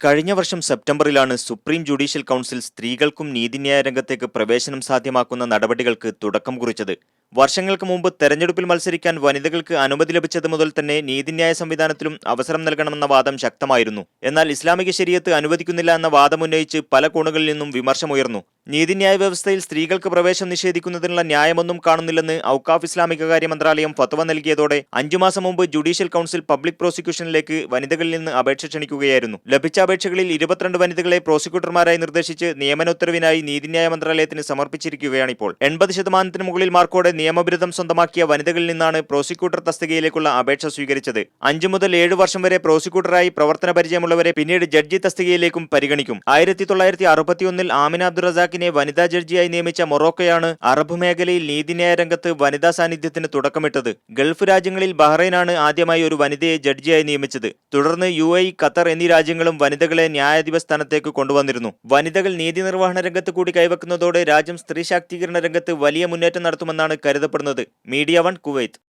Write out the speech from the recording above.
കഴിഞ്ഞ വർഷം സെപ്റ്റംബറിലാണ് supreme judicial council സ്ത്രീകൾക്കും നീതിന്യായ രംഗത്തേക്ക് പ്രവേശനം സാധ്യമാക്കുന്ന നടപടികൾക്ക് തുടക്കം കുറിച്ചത്. വർഷങ്ങൾക്ക് മുമ്പ് തെരഞ്ഞെടുപ്പിൽ മത്സരിക്കാൻ വനിതകൾക്ക് അനുമതി ലഭിച്ചത് മുതൽ തന്നെ നീതിന്യായ സംവിധാനത്തിലും അവസരം നൽകണമെന്ന വാദം ശക്തമായിരുന്നു. എന്നാൽ ഇസ്ലാമിക ശരീഅത്ത് അനുവദിക്കുന്നില്ല എന്ന വാദമുന്നയിച്ച് പല കോണുകളിൽ നിന്നും വിമർശമുയർന്നു. നീതിന്യായ വ്യവസ്ഥയിൽ സ്ത്രീകൾക്ക് പ്രവേശനം നിഷേധിക്കുന്നതിനുള്ള ന്യായമൊന്നും കാണുന്നില്ലെന്ന് ഔക്കാഫ് ഇസ്ലാമിക കാര്യ മന്ത്രാലയം ഫത്വ നൽകിയതോടെ 5 മാസം മുമ്പ് ജുഡീഷ്യൽ കൗൺസിൽ പബ്ലിക് പ്രോസിക്യൂഷനിലേക്ക് വനിതകളിൽ നിന്ന് അപേക്ഷ ക്ഷണിക്കുകയായിരുന്നു. ലഭിച്ച അപേക്ഷകളിൽ 22 വനിതകളെ പ്രോസിക്യൂട്ടർമാരായി നിർദ്ദേശിച്ച് നിയമനോത്തരവിനായി നീതിന്യായ മന്ത്രാലയത്തിന് സമർപ്പിച്ചിരിക്കുകയാണിപ്പോൾ. 80% മുകളിൽ മാർക്കോടെ നിയമബിരുദം സ്വന്തമാക്കിയ വനിതകളിൽ നിന്നാണ് പ്രോസിക്യൂട്ടർ തസ്തികയിലേക്കുള്ള അപേക്ഷ സ്വീകരിച്ചത്. 5 മുതൽ 7 വർഷം വരെ പ്രോസിക്യൂട്ടറായി പ്രവർത്തന പരിചയമുള്ളവരെ പിന്നീട് ജഡ്ജി തസ്തികയിലേക്കും പരിഗണിക്കും. 1961 ആമിന അബ്ദുൾ റസാഖിനെ വനിതാ ജഡ്ജിയായി നിയമിച്ച മൊറോക്കോയാണ് അറബ് മേഖലയിൽ നീതിന്യായ രംഗത്ത് വനിതാ സാന്നിധ്യത്തിന് തുടക്കമിട്ടത്. ഗൾഫ് രാജ്യങ്ങളിൽ ബഹ്റൈനാണ് ആദ്യമായി ഒരു വനിതയെ ജഡ്ജിയായി നിയമിച്ചത്. തുടർന്ന് UAE, ഖത്തർ എന്നീ രാജ്യങ്ങളും വനിതകളെ ന്യായാധിപ സ്ഥാനത്തേക്ക് കൊണ്ടുവന്നിരുന്നു. വനിതകൾ നീതി നിർവഹണ രംഗത്ത് കൂടി കൈവെക്കുന്നതോടെ രാജ്യം സ്ത്രീ ശാക്തീകരണ രംഗത്ത് വലിയ മുന്നേറ്റം നടത്തുമെന്നാണ് കരുതപ്പെടുന്നത്. Media 1 Kuwait.